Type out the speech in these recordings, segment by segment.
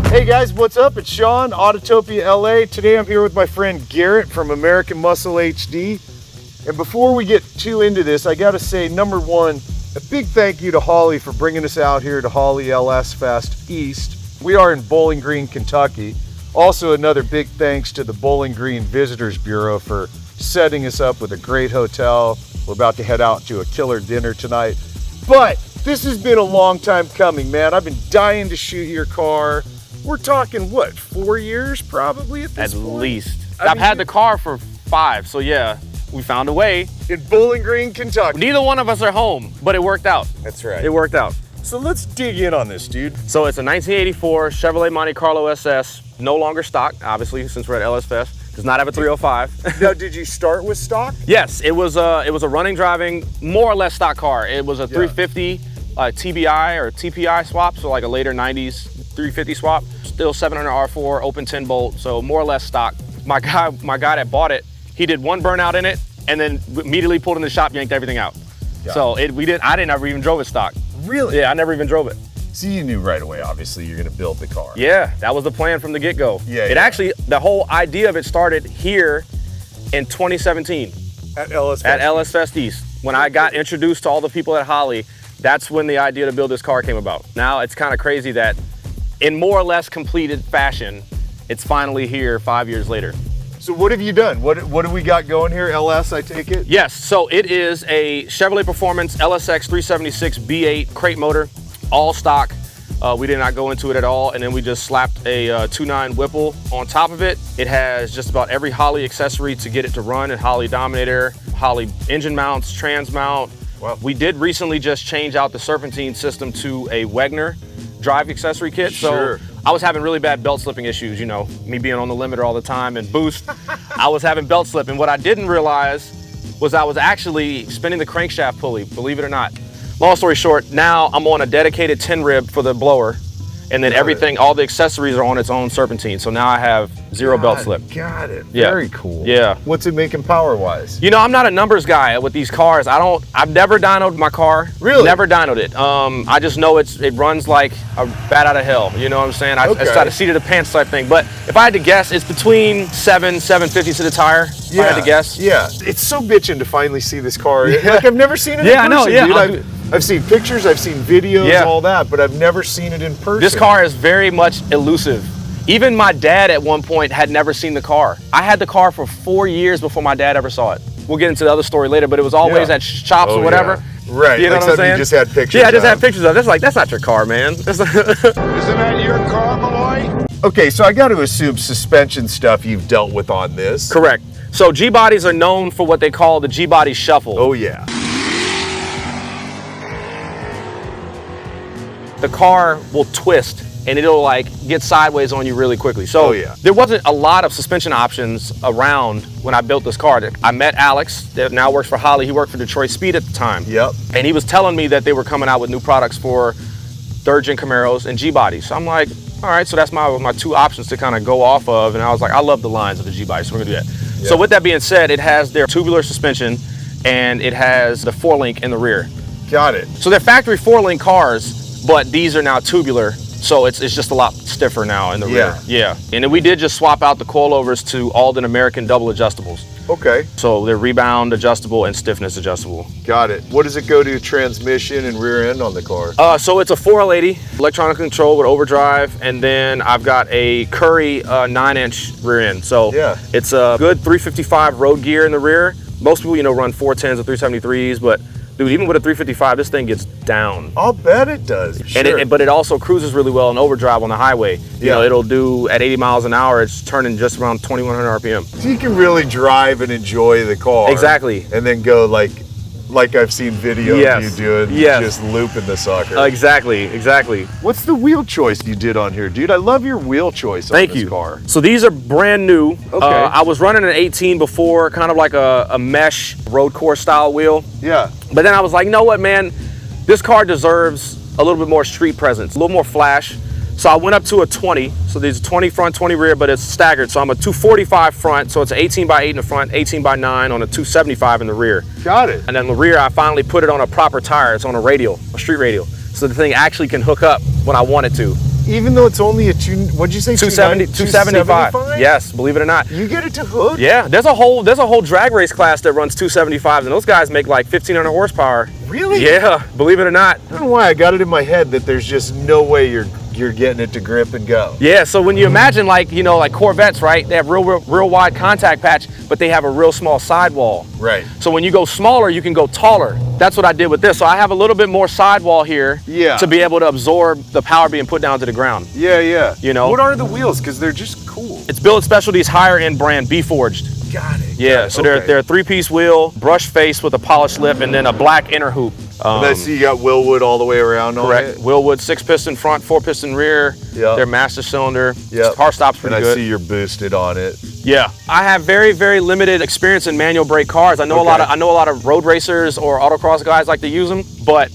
Hey guys, what's up? It's Sean, Autotopia LA. Today I'm here with my friend Garrett from American MuscleHD. And before we get too into this, I gotta say, number one, a big thank you to Holly for bringing us out here to Holly LS Fest East. We are in Bowling Green, Kentucky. Also, another big thanks to the Bowling Green Visitors Bureau for setting us up with a great hotel. We're about to head out to a killer dinner tonight. But this has been a long time coming, man. I've been dying to shoot your car. We're talking, what, 4 years probably at this point? At least. I've had the car for 5, so yeah, we found a way. In Bowling Green, Kentucky. Neither one of us are home, but it worked out. That's right. It worked out. So let's dig in on this, dude. So it's a 1984 Chevrolet Monte Carlo SS, no longer stock, obviously, since we're at LS Fest. Does not have a 305. Now, did you start with stock? Yes, it was a running, driving, more or less stock car. It was a 350 TBI or TPI swap, so like a later 90s 350 swap. Still 700 R4, open 10 bolt, so more or less stock. My guy that bought it, he did one burnout in it, and then immediately pulled in the shop, yanked everything out. So I never even drove it stock. Really? Yeah, I never even drove it. So you knew right away, obviously, you're gonna build the car. Yeah, that was the plan from the get-go. Yeah. Actually, the whole idea of it started here in 2017. At LS Fest? At LS Fest East. When I got introduced to all the people at Holly, that's when the idea to build this car came about. Now it's kind of crazy that in more or less completed fashion, it's finally here 5 years later. So what have you done? What do we got going here? LS, I take it? Yes, so it is a Chevrolet Performance LSX 376 B8 crate motor, all stock. We did not go into it at all, and then we just slapped a 2.9 Whipple on top of it. It has just about every Holly accessory to get it to run, and Holly Dominator, Holly engine mounts, trans mount. Wow. We did recently just change out the serpentine system to a Wegner drive accessory kit. Sure. So I was having really bad belt slipping issues, you know, me being on the limiter all the time and boost. I was having belt slip, and what I didn't realize was I was actually spinning the crankshaft pulley, believe it or not. Long story short, now I'm on a dedicated 10 rib for the blower, and then everything, all the accessories are on its own serpentine. So now I have zero belt slip. Got it. Yeah. Very cool. Yeah. What's it making power-wise? You know, I'm not a numbers guy with these cars. I've never dynoed my car. Really? Never dynoed it. I just know it runs like a bat out of hell. You know what I'm saying? It's got a seat of the pants type thing. But if I had to guess, it's between 750 to the tire. If I had to guess. Yeah. It's so bitching to finally see this car. Like, I've never seen it in person. I know. Yeah. Dude. I've seen pictures, I've seen videos, all that, but I've never seen it in person. This car is very much elusive. Even my dad at one point had never seen the car. I had the car for 4 years before my dad ever saw it. We'll get into the other story later, but it was always at shops or whatever. Yeah. Right, you know what I'm saying? You just had pictures Yeah, I just had pictures of it. It's like, that's not your car, man. Isn't that your car, Malloy? Okay, so I got to assume suspension stuff you've dealt with on this. Correct. So G-bodies are known for what they call the G-body shuffle. Oh yeah. The car will twist and it'll like get sideways on you really quickly. So there wasn't a lot of suspension options around when I built this car. I met Alex, that now works for Holly. He worked for Detroit Speed at the time. Yep. And he was telling me that they were coming out with new products for third-gen Camaros and G-bodies. So I'm like, all right, so that's my two options to kind of go off of. And I was like, I love the lines of the G-body, so we're gonna do that. So with that being said, it has their tubular suspension and it has the 4-link in the rear. Got it. So they're factory 4-link cars, but these are now tubular, so it's just a lot stiffer now in the rear. Yeah. And then we did just swap out the coilovers to Alden American double adjustables. Okay. So they're rebound adjustable and stiffness adjustable. Got it. What does it go to transmission and rear end on the car? So it's a 480 electronic control with overdrive, and then I've got a Curry 9-inch rear end. So it's a good 355 road gear in the rear. Most people, run 410s or 373s, but dude, even with a 355, this thing gets down. I'll bet it does. Sure. But it also cruises really well in overdrive on the highway. You know, it'll do at 80 miles an hour, it's turning just around 2,100 RPM. So you can really drive and enjoy the car. Exactly. And then go like I've seen videos of you doing, just looping the sucker. Exactly. What's the wheel choice you did on here, dude? I love your wheel choice on this car. So these are brand new. Okay. I was running an 18 before, kind of like a mesh road course style wheel. Yeah. But then I was like, you know what, man? This car deserves a little bit more street presence, a little more flash. So I went up to a 20. So there's a 20 front, 20 rear, but it's staggered. So I'm a 245 front. So it's an 18x8 in the front, 18x9 on a 275 in the rear. Got it. And then the rear, I finally put it on a proper tire. It's on a radial, a street radial. So the thing actually can hook up when I want it to. Even though it's only a what'd you say? 275. Yes, believe it or not. You get it to hook? Yeah, there's a whole drag race class that runs 275s, and those guys make like 1,500 horsepower. Really? Yeah, believe it or not. I don't know why I got it in my head that there's just no way you're getting it to grip and go. Yeah, so when you imagine like Corvettes, right? They have real wide contact patch, but they have a real small sidewall. Right. So when you go smaller, you can go taller. That's what I did with this. So I have a little bit more sidewall here to be able to absorb the power being put down to the ground. Yeah, yeah. You know? What are the wheels? Because they're just cool. It's Billet Specialties higher end brand, B-forged. Got it. Yeah, so they're a 3-piece wheel, brush face with a polished lip, and then a black inner hoop. I see you got Willwood all the way around. Correct. Willwood, 6-piston front, 4-piston rear. Yeah. They're master cylinder. Yeah. Car stops pretty good. good. I see you're boosted on it. Yeah. I have very, very limited experience in manual brake cars. I know a lot of road racers or autocross guys like to use them, but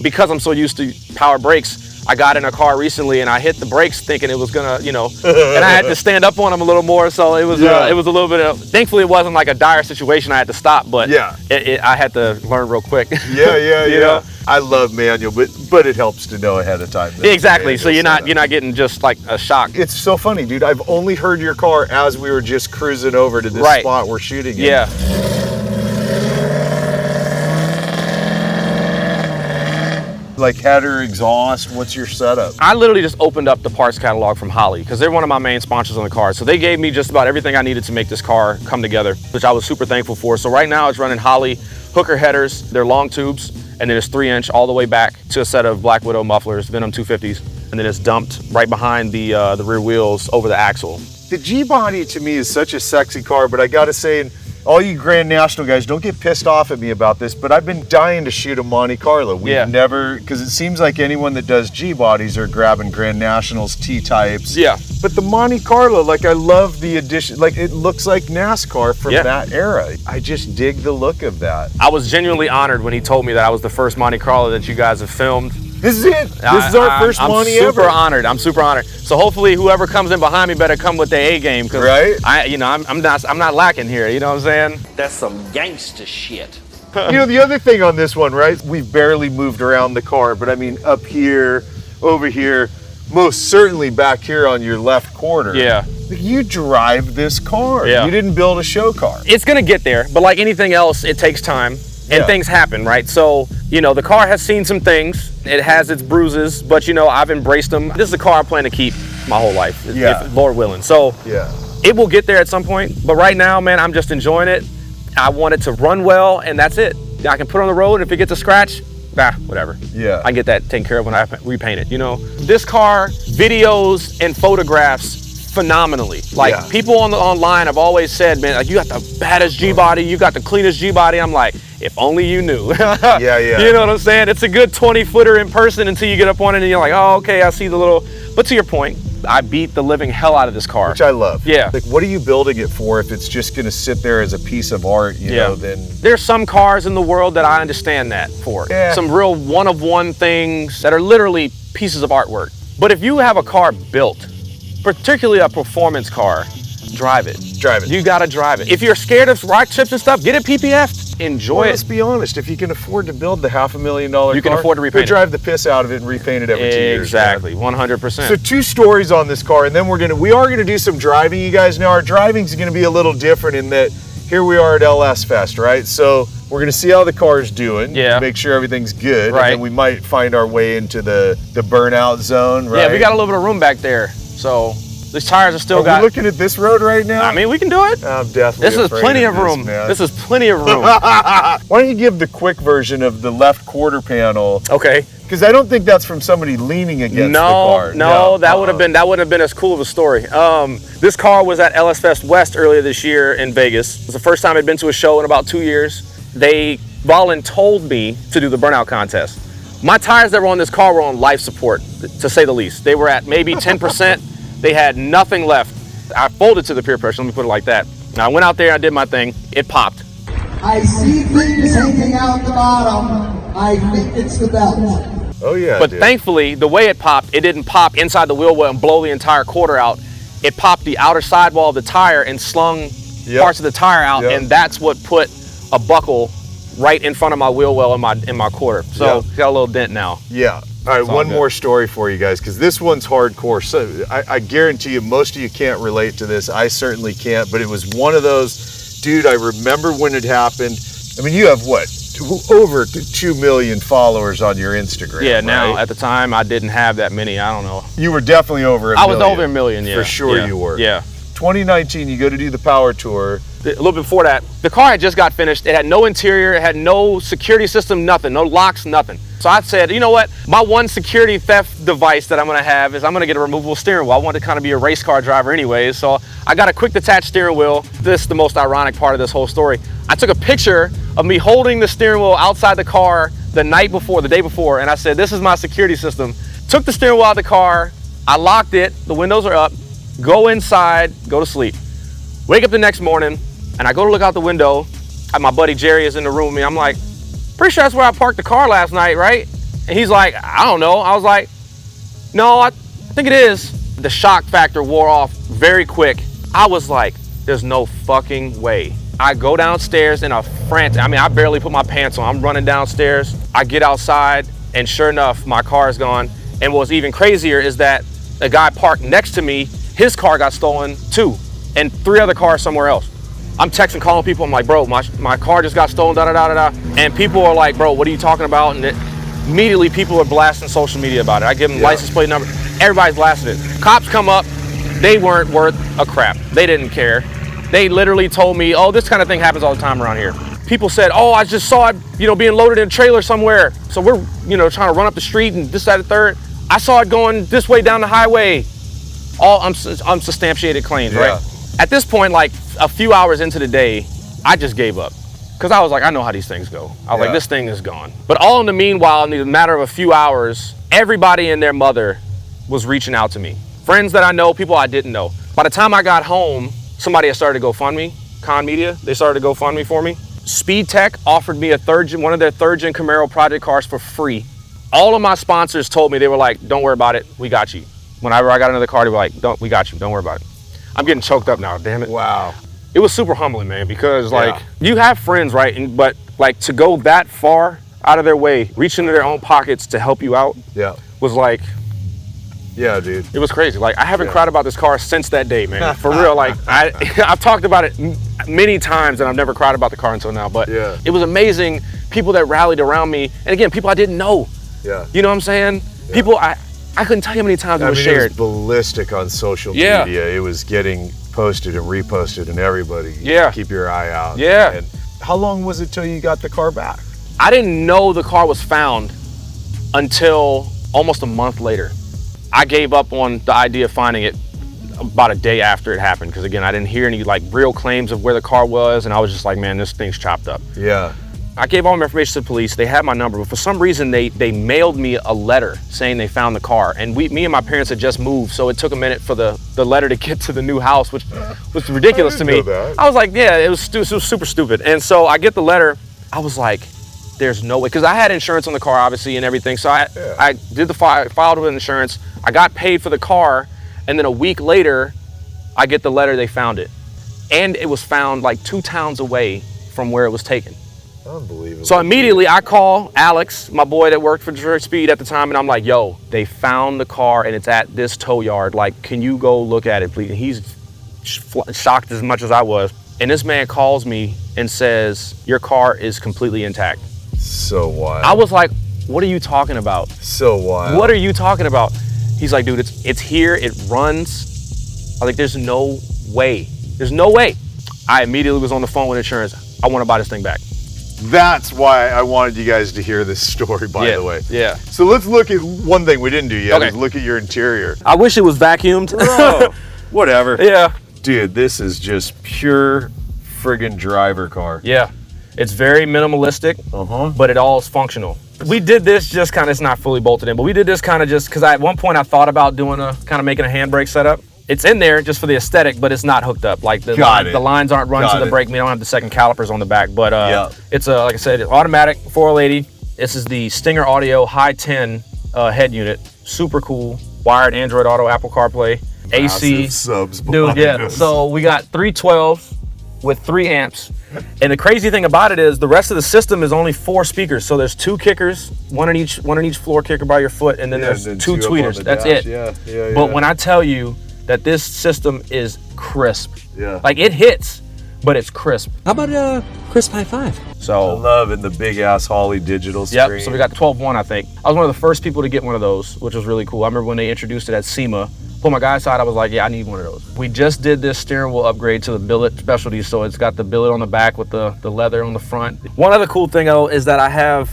because I'm so used to power brakes, I got in a car recently and I hit the brakes thinking it was gonna, and I had to stand up on them a little more. So it was a little bit of, thankfully it wasn't like a dire situation I had to stop, but I had to learn real quick. Yeah. You know? I love manual, but it helps to know ahead of time. Exactly. So you're not getting just like a shock. It's so funny, dude. I've only heard your car as we were just cruising over to this spot we're shooting in. Yeah. Like header, exhaust, what's your setup? I literally just opened up the parts catalog from Holley because they're one of my main sponsors on the car. So they gave me just about everything I needed to make this car come together, which I was super thankful for. So right now it's running Holley hooker headers. They're long tubes, and then it's 3-inch all the way back to a set of Black Widow mufflers, Venom 250s, and then it's dumped right behind the rear wheels over the axle. The G-Body to me is such a sexy car, but I gotta say, all you Grand National guys, don't get pissed off at me about this, but I've been dying to shoot a Monte Carlo. We've never, because it seems like anyone that does G-Bodies are grabbing Grand Nationals, T-types. Yeah. But the Monte Carlo, like I love the addition, like it looks like NASCAR from that era. I just dig the look of that. I was genuinely honored when he told me that I was the first Monte Carlo that you guys have filmed. This is it. This is our first Monte ever. I'm super honored. So hopefully whoever comes in behind me better come with the A game, because I'm not lacking here. You know what I'm saying? That's some gangster shit. The other thing on this one, right? We've barely moved around the car, but I mean up here, over here, most certainly back here on your left quarter. Yeah. You drive this car. Yeah. You didn't build a show car. It's gonna get there, but like anything else, it takes time. And things happen, right? So, the car has seen some things. It has its bruises, but I've embraced them. This is a car I plan to keep my whole life, if Lord willing. So, it will get there at some point. But right now, man, I'm just enjoying it. I want it to run well, and that's it. I can put it on the road, and if it gets a scratch, whatever. Yeah. I can get that taken care of when I repaint it, This car, videos and photographs, phenomenally. Like people online have always said, man, like you got the baddest G-body, you got the cleanest G-body. I'm like, if only you knew. You know what I'm saying? It's a good 20-footer in person until you get up on it and you're like, oh, okay, I see the little. But to your point, I beat the living hell out of this car. Which I love. Yeah. Like, what are you building it for if it's just going to sit there as a piece of art, you know, then. There's some cars in the world that I understand that for. Yeah. Some real one-of-one things that are literally pieces of artwork. But if you have a car built, particularly a performance car, drive it. Drive it. You gotta drive it. If you're scared of rock chips and stuff, get it PPF'd. Enjoy it. Let's be honest, if you can afford to build the $500,000 car, you can afford to repaint it. Drive the piss out of it and repaint it every 2 years. Exactly, 100%. So 2 stories on this car, and then we are gonna do some driving, you guys. Now our driving's gonna be a little different in that here we are at LS Fest, right? So we're gonna see how the car's doing, make sure everything's good, and then we might find our way into the burnout zone, right? Yeah, we got a little bit of room back there, so these tires are still Are we looking at this road right now? I mean, we can do it. I'm definitely This is plenty of room. This is plenty of room. Why don't you give the quick version of the left quarter panel? Okay. Because I don't think that's from somebody leaning against the car. No, that wouldn't have been as cool of a story. This car was at LS Fest West earlier this year in Vegas. It was the first time I'd been to a show in about 2 years. They voluntold me to do the burnout contest. My tires that were on this car were on life support, to say the least. They were at maybe 10%. They had nothing left. I folded to the peer pressure, let me put it like that. Now I went out there, I did my thing, it popped. I see things hanging out the bottom. I think it's the belt. Oh yeah. But thankfully, the way it popped, it didn't pop inside the wheel well and blow the entire quarter out. It popped the outer sidewall of the tire and slung parts of the tire out, and that's what put a buckle right in front of my wheel well in my quarter. So got a little dent now. Yeah. All right, one more story for you guys, because this one's hardcore. So I guarantee you, most of you can't relate to this. I certainly can't, but it was one of those, dude, I remember when it happened. I mean, you have what? Over 2 million followers on your Instagram. Yeah, now right? at the time I didn't have that many. I don't know. You were definitely over a million. I was over a million, yeah. For sure you were. Yeah. 2019, you go to do the power tour. A little bit before that, the car had just got finished. It had no interior, it had no security system, nothing, no locks, nothing. So I said, you know what? My one security theft device that I'm gonna have is I'm gonna get a removable steering wheel. I wanted to kind of be a race car driver anyways, so I got a quick detached steering wheel. This is the most ironic part of this whole story. I took a picture of me holding the steering wheel outside the car the day before, and I said, this is my security system. Took the steering wheel out of the car, I locked it, the windows are up, go inside, go to sleep. Wake up the next morning, and I go to look out the window, and my buddy Jerry is in the room with me. I'm like, pretty sure that's where I parked the car last night, right? And he's like, I don't know. I was like, no, I think it is. The shock factor wore off very quick. I was like, there's no fucking way. I go downstairs in a frantic, I mean, I barely put my pants on. I'm running downstairs. I get outside, and sure enough, my car is gone. And what's even crazier is that a guy parked next to me, his car got stolen too, and 3 other cars somewhere else. I'm texting, calling people. I'm like, bro, my car just got stolen, da-da-da-da-da. And people are like, bro, what are you talking about? And immediately people are blasting social media about it. I give them license plate number. Everybody's blasting it. Cops come up. They weren't worth a crap. They didn't care. They literally told me, oh, this kind of thing happens all the time around here. People said, oh, I just saw it, being loaded in a trailer somewhere. So we're, trying to run up the street and this, that, and third. I saw it going this way down the highway. All unsubstantiated claims, right? At this point, like a few hours into the day, I just gave up. Because I was like, I know how these things go. I was like, this thing is gone. But all in the meanwhile, in the matter of a few hours, everybody and their mother was reaching out to me. Friends that I know, people I didn't know. By the time I got home, somebody had started to GoFundMe, Con Media. They started to GoFundMe for me. Speed Tech offered me one of their 3rd-gen Camaro project cars for free. All of my sponsors told me, they were like, don't worry about it, we got you. Whenever I got another car, they were like, we got you, don't worry about it. I'm getting choked up now, damn it. Wow. It was super humbling, man, because you have friends, right? But like to go that far out of their way, reach into their own pockets to help you out was like, yeah, dude. It was crazy. Like I haven't cried about this car since that day, man. For real, like I've talked about it many times and I've never cried about the car until now, but it was amazing. People that rallied around me, and again, people I didn't know. Yeah. You know what I'm saying? Yeah. People, I couldn't tell you how many times it was shared. It was ballistic on social media. It was getting posted and reposted, and everybody, keep your eye out. Yeah. And how long was it till you got the car back? I didn't know the car was found until almost a month later. I gave up on the idea of finding it about a day after it happened, because again, I didn't hear any like real claims of where the car was, and I was just like, man, this thing's chopped up. Yeah. I gave all my information to the police. They had my number, but for some reason they mailed me a letter saying they found the car. And me and my parents had just moved, so it took a minute for the letter to get to the new house, which was ridiculous to me. I was like, yeah, it was super stupid. And so I get the letter. I was like, there's no way, because I had insurance on the car, obviously, and everything. So I did filed with insurance. I got paid for the car, and then a week later, I get the letter they found it. And it was found like 2 towns away from where it was taken. Unbelievable. So immediately I call Alex, my boy that worked for Detroit Speed at the time, and I'm like, yo, they found the car and it's at this tow yard. Like, can you go look at it, please? And he's shocked as much as I was. And this man calls me and says, your car is completely intact. So wild. I was like, what are you talking about? So wild. What are you talking about? He's like, dude, it's here, it runs. I was like, there's no way. There's no way. I immediately was on the phone with insurance. I want to buy this thing back. That's why I wanted you guys to hear this story, by the way. Yeah. So let's look at one thing we didn't do yet. Is look at your interior. I wish it was vacuumed. Bro, whatever. Yeah. Dude, this is just pure friggin' driver car. Yeah. It's very minimalistic, but it all is functional. We did this just kind of, it's not fully bolted in, but we did this kind of just because at one point I thought about doing making a handbrake setup. It's in there just for the aesthetic, but it's not hooked up. Like the lines aren't run to the brake. We don't have the second calipers on the back, but it's like I said, automatic 480. This is the Stinger Audio High 10 head unit. Super cool. Wired Android Auto, Apple CarPlay, AC. Subs Dude, yeah. So we got 312s, with 3 amps. And the crazy thing about it is the rest of the system is only 4 speakers. So there's 2 kickers, one in each floor kicker by your foot, and then there's and then 2 tweeters. That's dash. it. Yeah. But when I tell you that this system is crisp, like it hits, but it's crisp. How about a crisp high five? So I love in the big ass Holly digital screen. Yep, so we got the 12.1, I think. I was one of the first people to get one of those, which was really cool. I remember when they introduced it at SEMA. Pulled my guy aside, I was like, yeah, I need one of those. We just did this steering wheel upgrade to the billet specialty, so it's got the billet on the back with the leather on the front. One other cool thing, though, is that I have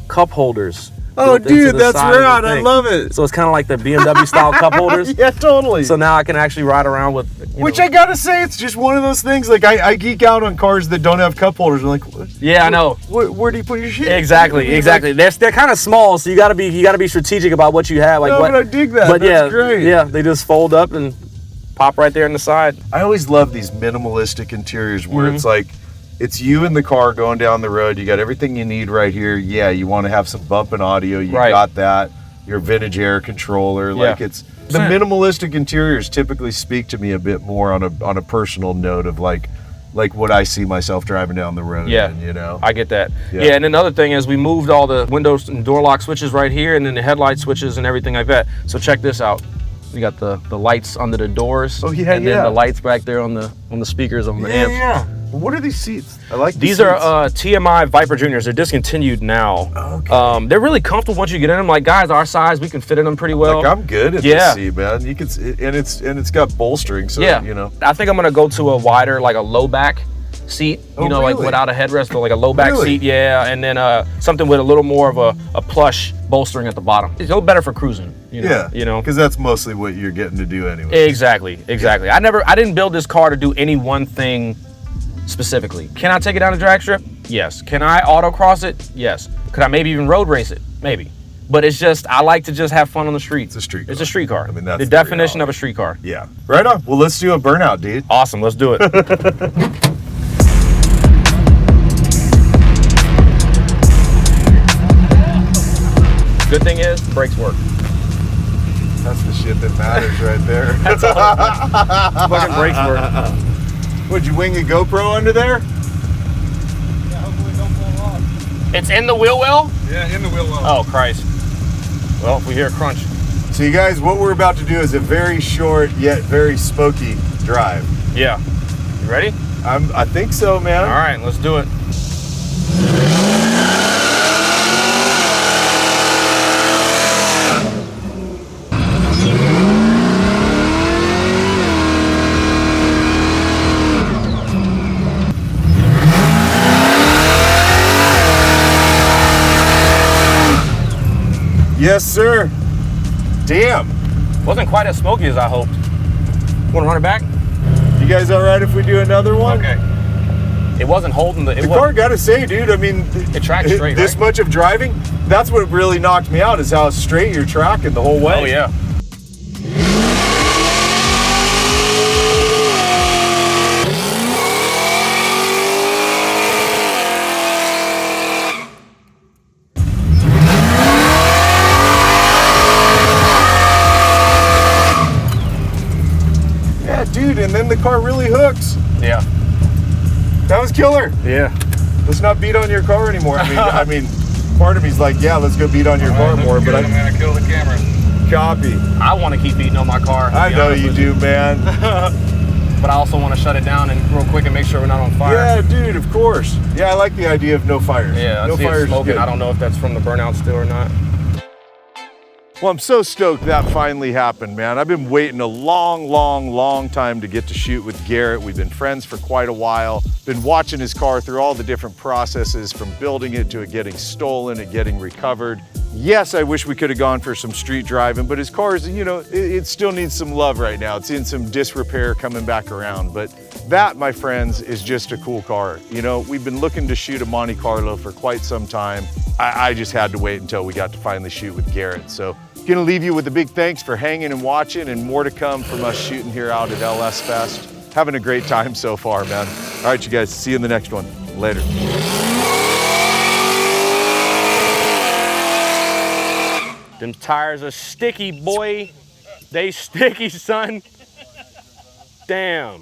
cup holders. Oh, dude, that's rad. I love it. So it's kind of like the BMW style cup holders. Yeah, totally. So now I can actually ride around with, Which I gotta say, it's just one of those things. Like I geek out on cars that don't have cup holders. I'm like, yeah, I know. Where do you put your shit? Exactly. They're kind of small, so you gotta be strategic about what you have. Like, but I dig that. But That's great. Yeah, they just fold up and pop right there in the side. I always love these minimalistic interiors where it's like, it's you in the car going down the road. You got everything you need right here. Yeah, you want to have some bumping audio. You got that. Your vintage air controller. Like it's the minimalistic interiors typically speak to me a bit more on a personal note of like what I see myself driving down the road. Yeah, in, you know. I get that. Yeah, and then the other thing is we moved all the windows and door lock switches right here, and then the headlight switches and everything like that. So check this out. We got the lights under the doors. Oh yeah, and then the lights back there on the speakers on the amps. Yeah. What are these seats? I like these are TMI Viper Juniors. They're discontinued now. Okay. They're really comfortable once you get in them. Like guys our size, we can fit in them pretty well. Like I'm good at this seat, man. You can, and it's got bolstering, so you know. I think I'm gonna go to a wider, like a low back seat. You know, like without a headrest, but like a low back seat. Yeah, and then something with a little more of a plush bolstering at the bottom. It's a little better for cruising. You know, yeah, you know, because that's mostly what you're getting to do anyway. Exactly. I didn't build this car to do any one thing specifically. Can I take it down a drag strip? Yes. Can I autocross it? Yes. Could I maybe even road race it? Maybe. But it's just, I like to just have fun on the street. It's a street car. It's a street car. I mean, that's the definition of a street car. Yeah. Right on. Well, let's do a burnout, dude. Awesome. Let's do it. Good thing is, the brakes work. That's the shit that matters right there. That's all. Fucking brakes work. Would you wing a GoPro under there? Yeah, hopefully don't fall off. It's in the wheel well? Yeah, in the wheel well. Oh, Christ. Well, if we hear a crunch. So you guys, what we're about to do is a very short yet very spooky drive. Yeah. You ready? I think so, man. All right, let's do it. Yes, sir. Damn. Wasn't quite as smoky as I hoped. Want to run it back? You guys all right if we do another one? Okay. It wasn't holding the car, gotta say, dude, I mean, it tracks straight, this much of driving, that's what really knocked me out is how straight you're tracking the whole way. Oh, yeah. Dude, and then the car really hooks. Yeah. That was killer. Yeah. Let's not beat on your car anymore. I mean, part of me's like, yeah, let's go beat on your car more, but I'm gonna kill the camera. Copy. I want to keep beating on my car. I know you do, man. But I also want to shut it down and real quick and make sure we're not on fire. Yeah, dude, of course. Yeah, I like the idea of no fires. Yeah, no fires. Smoking. I don't know if that's from the burnout still or not. Well, I'm so stoked that finally happened, man. I've been waiting a long time to get to shoot with Garrett. We've been friends for quite a while. Been watching his car through all the different processes from building it to it getting stolen, it getting recovered. Yes, I wish we could have gone for some street driving, but his car is, you know, it still needs some love right now. It's in some disrepair coming back around, but that, my friends, is just a cool car. You know, we've been looking to shoot a Monte Carlo for quite some time. I just had to wait until we got to finally shoot with Garrett. So gonna leave you with a big thanks for hanging and watching, and more to come from us shooting here out at LS Fest. Having a great time so far, man. All right, you guys, see you in the next one. Later. Them tires are sticky, boy. They sticky, son. Damn.